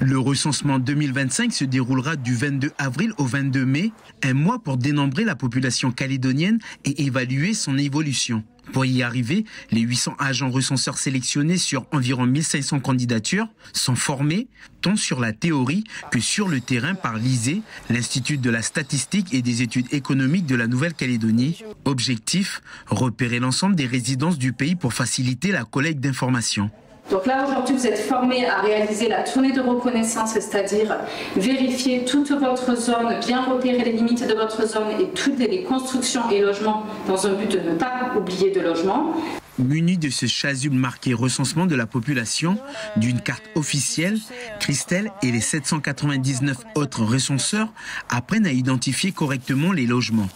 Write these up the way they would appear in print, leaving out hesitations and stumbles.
Le recensement 2025 se déroulera du 22 avril au 22 mai, un mois pour dénombrer la population calédonienne et évaluer son évolution. Pour y arriver, les 800 agents recenseurs sélectionnés sur environ 1500 candidatures sont formés tant sur la théorie que sur le terrain par l'ISEE, l'Institut de la statistique et des études économiques de la Nouvelle-Calédonie. Objectif, repérer l'ensemble des résidences du pays pour faciliter la collecte d'informations. Donc là, aujourd'hui, vous êtes formés à réaliser la tournée de reconnaissance, c'est-à-dire vérifier toute votre zone, bien repérer les limites de votre zone et toutes les constructions et logements dans un but de ne pas oublier de logements. Munis de ce chasuble marqué recensement de la population, d'une carte officielle, Christelle et les 799 autres recenseurs apprennent à identifier correctement les logements.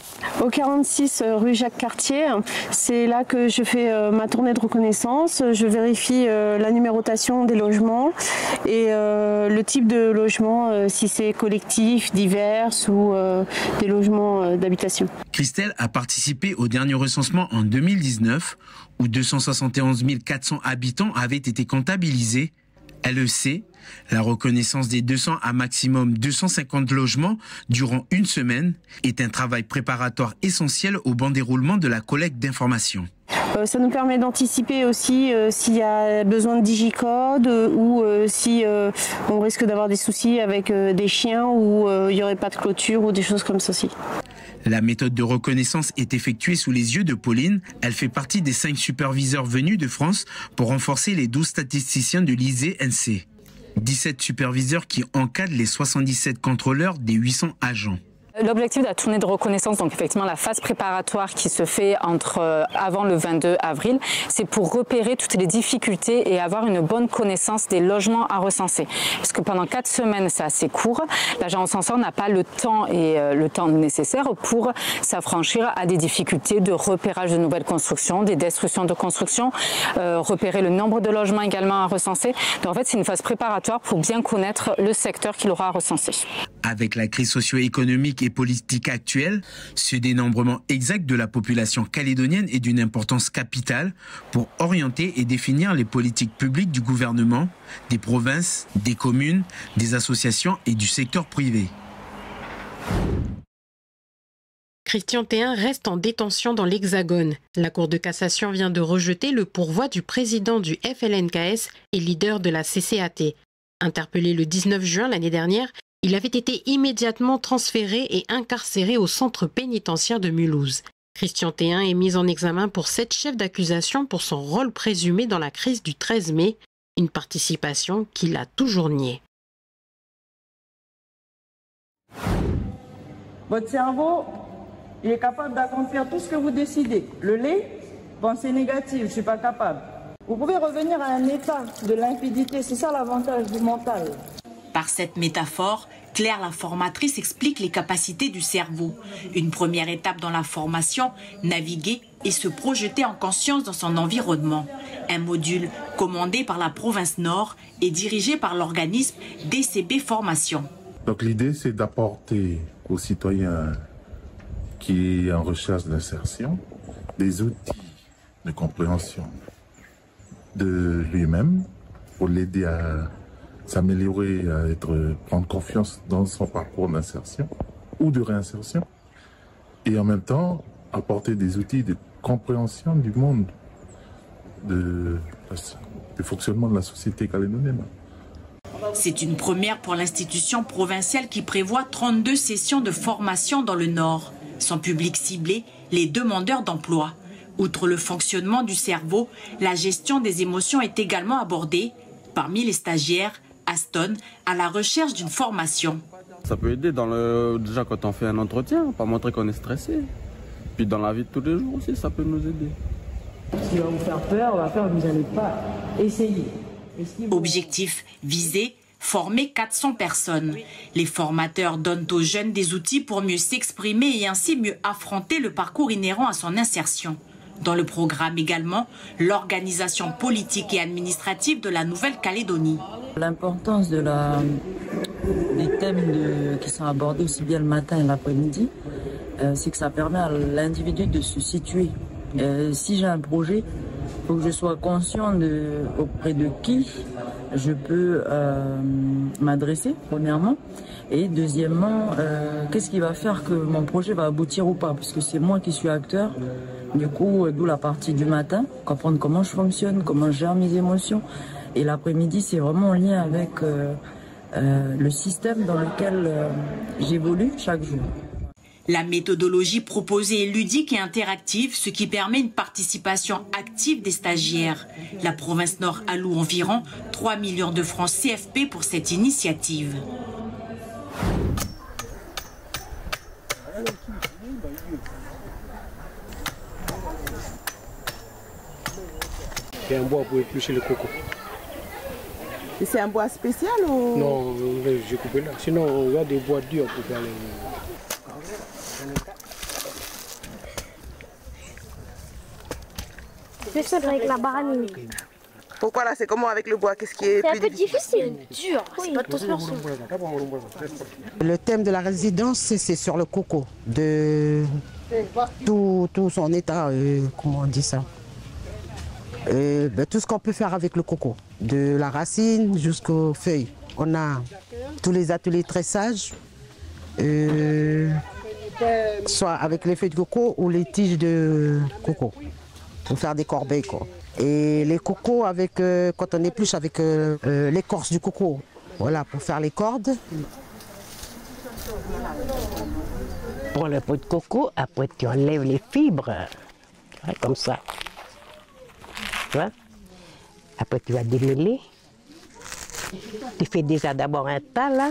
Au 46 rue Jacques-Cartier, c'est là que je fais ma tournée de reconnaissance. Je vérifie la numérotation des logements et le type de logement, si c'est collectif, divers ou des logements d'habitation. Christelle a participé au dernier recensement en 2019 où 271 400 habitants avaient été comptabilisés. Elle le sait, la reconnaissance des 200 à maximum 250 logements durant une semaine est un travail préparatoire essentiel au bon déroulement de la collecte d'informations. Ça nous permet d'anticiper aussi s'il y a besoin de digicode ou si on risque d'avoir des soucis avec des chiens ou il n'y aurait pas de clôture ou des choses comme ceci. La méthode de reconnaissance est effectuée sous les yeux de Pauline. Elle fait partie des 5 superviseurs venus de France pour renforcer les 12 statisticiens de l'ISEE-NC. 17 superviseurs qui encadrent les 77 contrôleurs des 800 agents. L'objectif de la tournée de reconnaissance, donc effectivement la phase préparatoire qui se fait avant le 22 avril, c'est pour repérer toutes les difficultés et avoir une bonne connaissance des logements à recenser. Parce que pendant 4 semaines, c'est assez court, l'agent recenseur n'a pas le temps nécessaire pour s'affranchir à des difficultés de repérage de nouvelles constructions, des destructions de constructions, repérer le nombre de logements également à recenser. Donc en fait, c'est une phase préparatoire pour bien connaître le secteur qu'il aura à recenser. Avec la crise socio-économique et politique actuelle, ce dénombrement exact de la population calédonienne est d'une importance capitale pour orienter et définir les politiques publiques du gouvernement, des provinces, des communes, des associations et du secteur privé. Christian Théin reste en détention dans l'Hexagone. La Cour de cassation vient de rejeter le pourvoi du président du FLNKS et leader de la CCAT. Interpellé le 19 juin l'année dernière, il avait été immédiatement transféré et incarcéré au centre pénitentiaire de Mulhouse. Christian Théin est mis en examen pour 7 chefs d'accusation pour son rôle présumé dans la crise du 13 mai, une participation qu'il a toujours niée. Votre cerveau, il est capable d'accomplir tout ce que vous décidez. Le lait, pensée négative, je ne suis pas capable. Vous pouvez revenir à un état de limpidité, c'est ça l'avantage du mental. Par cette métaphore, Claire, la formatrice, explique les capacités du cerveau. Une première étape dans la formation, naviguer et se projeter en conscience dans son environnement. Un module commandé par la province Nord et dirigé par l'organisme DCB Formation. Donc l'idée, c'est d'apporter aux citoyens qui est en recherche d'insertion des outils de compréhension de lui-même pour l'aider à s'améliorer, à prendre confiance dans son parcours d'insertion ou de réinsertion, et en même temps apporter des outils de compréhension du monde, du fonctionnement de la société calédonienne. C'est une première pour l'institution provinciale qui prévoit 32 sessions de formation dans le Nord. Son public ciblé, les demandeurs d'emploi. Outre le fonctionnement du cerveau, la gestion des émotions est également abordée. Parmi les stagiaires, Aston à la recherche d'une formation. Ça peut aider déjà quand on fait un entretien, pas montrer qu'on est stressé. Puis dans la vie de tous les jours aussi, ça peut nous aider. Ce qui va vous faire peur, va faire que vous n'allez pas essayer. Objectif visé, former 400 personnes. Les formateurs donnent aux jeunes des outils pour mieux s'exprimer et ainsi mieux affronter le parcours inhérent à son insertion. Dans le programme également, l'organisation politique et administrative de la Nouvelle-Calédonie. L'importance des thèmes qui sont abordés aussi bien le matin et l'après-midi, c'est que ça permet à l'individu de se situer. Si j'ai un projet, il faut que je sois conscient auprès de qui je peux m'adresser, premièrement. Et deuxièmement, qu'est-ce qui va faire que mon projet va aboutir ou pas? Parce que c'est moi qui suis acteur. Du coup, d'où la partie du matin, comprendre comment je fonctionne, comment je gère mes émotions. Et l'après-midi, c'est vraiment en lien avec le système dans lequel j'évolue chaque jour. La méthodologie proposée est ludique et interactive, ce qui permet une participation active des stagiaires. La province Nord alloue environ 3 millions de francs CFP pour cette initiative. C'est un bois pour éplucher le coco. Et c'est un bois spécial ou... Non, j'ai coupé là. Sinon, on a des bois durs pour faire les... C'est ça avec la banane. Pourquoi là, c'est comment avec le bois? Qu'est-ce qui est C'est un plus peu difficile, dur. C'est pas tous morceaux. Le thème de la résidence, c'est sur le coco, de tout son état, comment on dit ça, tout ce qu'on peut faire avec le coco, de la racine jusqu'aux feuilles. On a tous les ateliers tressage, soit avec les feuilles de coco ou les tiges de coco, pour faire des corbeilles, quoi. Et les cocos, avec, quand on épluche avec l'écorce du coco, voilà, pour faire les cordes. Pour le pot de coco, après tu enlèves les fibres, comme ça. Tu vois? Après tu vas démêler. Tu fais déjà d'abord un tas là.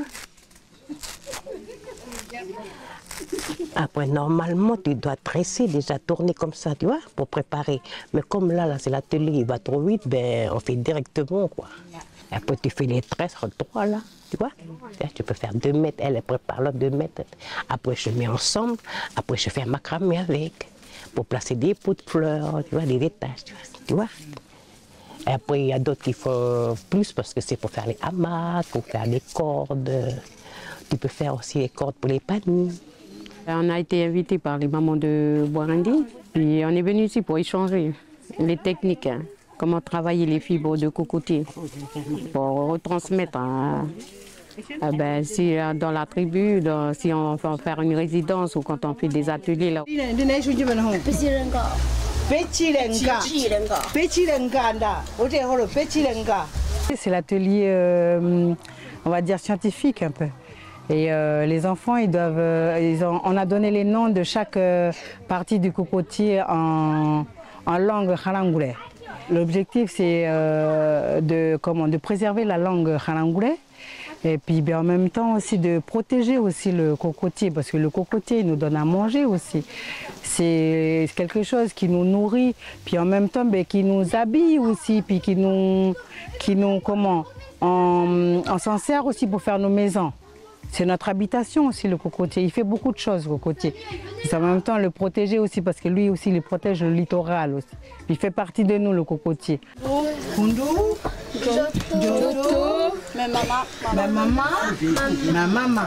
Après, normalement, tu dois tresser, déjà tourner comme ça, tu vois, pour préparer. Mais comme là c'est l'atelier, il va trop vite, ben, on fait directement, quoi. Après, tu fais les tresses en 3, là, tu vois. Tu peux faire 2 mètres, elle prépare là 2 mètres. Après, je mets ensemble. Après, je fais un macramé avec, pour placer des pots de fleurs, tu vois, des étages, tu vois. Et après, il y a d'autres qui font plus, parce que c'est pour faire les hamacs, pour faire les cordes. Tu peux faire aussi les cordes pour les paniers. On a été invité par les mamans de Boirandi, puis on est venu ici pour échanger les techniques, hein, comment travailler les fibres de cocotier, pour retransmettre si dans la tribu, si on veut faire une résidence ou quand on fait des ateliers. Là. C'est l'atelier, on va dire, scientifique un peu. Et les enfants, on a donné les noms de chaque partie du cocotier en langue harangoulé. L'objectif, c'est de préserver la langue harangoulé et puis en même temps aussi de protéger aussi le cocotier, parce que le cocotier nous donne à manger aussi. C'est quelque chose qui nous nourrit, puis en même temps qui nous habille aussi, puis on s'en sert aussi pour faire nos maisons. C'est notre habitation aussi, le cocotier. Il fait beaucoup de choses, le cocotier. Et en même temps, le protéger aussi, parce que lui aussi, il protège le littoral aussi. Il fait partie de nous, le cocotier. Ma maman.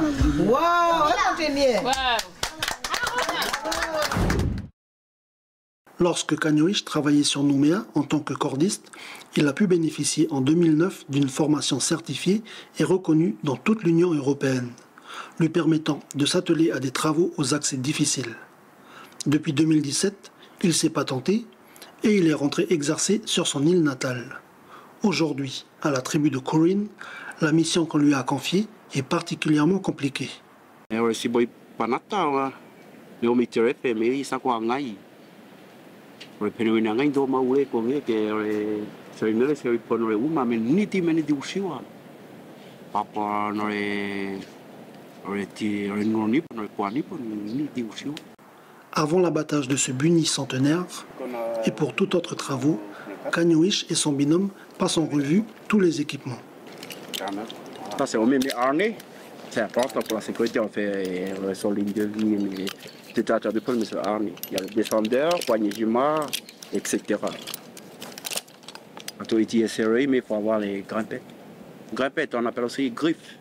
Wow, Lorsque Kagnoich travaillait sur Nouméa en tant que cordiste, il a pu bénéficier en 2009 d'une formation certifiée et reconnue dans toute l'Union européenne, lui permettant de s'atteler à des travaux aux accès difficiles. Depuis 2017, il s'est patenté et il est rentré exercer sur son île natale. Aujourd'hui, à la tribu de Corinne, la mission qu'on lui a confiée est particulièrement compliquée. Avant l'abattage de ce bunny centenaire, et pour tout autre travaux, Kagnoich et son binôme passent en revue tous les équipements. Ça, c'est on met mes harnais. C'est important pour la sécurité, on fait sur ligne de vie, mais détacheur de pôle, mais sur harnais. Il y a le descendeur, poignée du mât, etc. L'autorité est serrée, mais il faut avoir les grimpettes. Grimpettes, on appelle aussi griffes.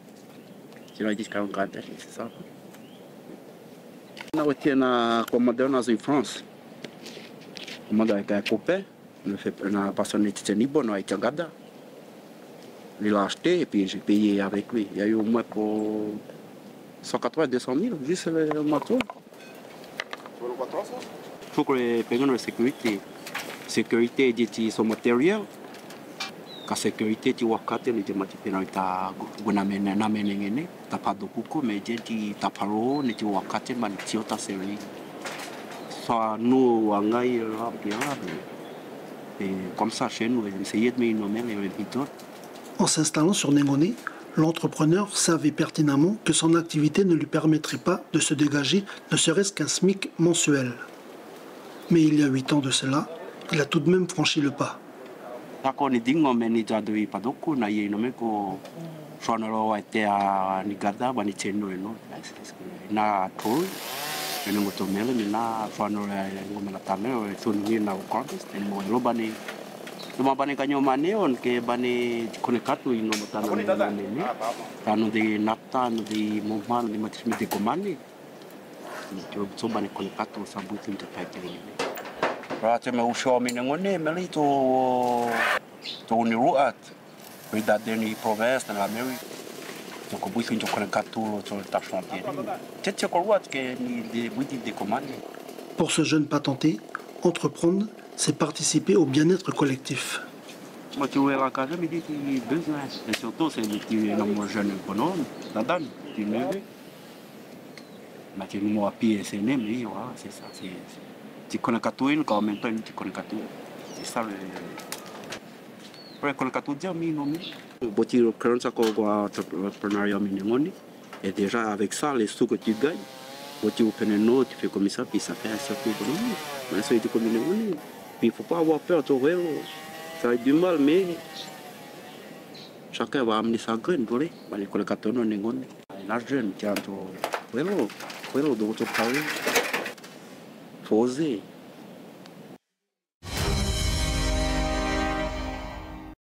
Sinon, ils disent qu'il y a une grimpette, c'est ça. On a été un commandeur dans France. Commandeur avec un copain, on a passé un étudiant ni bon avec un gada. Il l'a acheté et puis j'ai payé avec lui. Il y a eu au moins pour 180-200 000, juste le matos. Il faut que les personnes de sécurité. Sécurité dit son matériel. La sécurité, tu vois, quand tu es matériel, tu as t'as pas de coucou, mais tu as pas l'eau, tu vois, quand tu as série. Soit nous, on a eu et comme ça, chez nous, essayer de mettre les méthodes. En s'installant sur Némoné, l'entrepreneur savait pertinemment que son activité ne lui permettrait pas de se dégager ne serait-ce qu'un SMIC mensuel. Mais il y a 8 ans de cela, il a tout de même franchi le pas. Cuma bani kanyo maneon ke bani konekatu ino motano nene tano de nata no de momal de matrisme de komani so bani konekatu sabutin te pagini rate me usho mi ngone meli to ni ruat da deni province na meri to ko buisin to konekatu to ta chantier tete ko ruat ke ni de buiti de komani. Pour ce jeune patenté, entreprendre, c'est participer au bien-être collectif. Moi, tu vois, la case, mais il y a besoin. Et surtout, c'est que tu es un jeune bonhomme, tu es neuf. Mais tu es un pied, c'est né, mais voilà, c'est ça. Tu connais qu'à tout, quand même, tu connais qu'à tout. C'est ça le. Après, connais qu'à tout, dire, mais non, mais. Bon, tu recrées ça comme entrepreneuriat minimum. Et déjà, avec ça, les sous que tu gagnes, tu ouvres un autre, tu fais comme ça, puis ça fait un circuit économique. Mais ça, c'est comme une monnaie. Puis il ne faut pas avoir peur, tu vois. Ça a du mal, mais chacun va amener sa graine, tu vois. Les collecteurs, on est gonnés. La jeune, tiens, tu vois, d'autres parler. Il faut oser.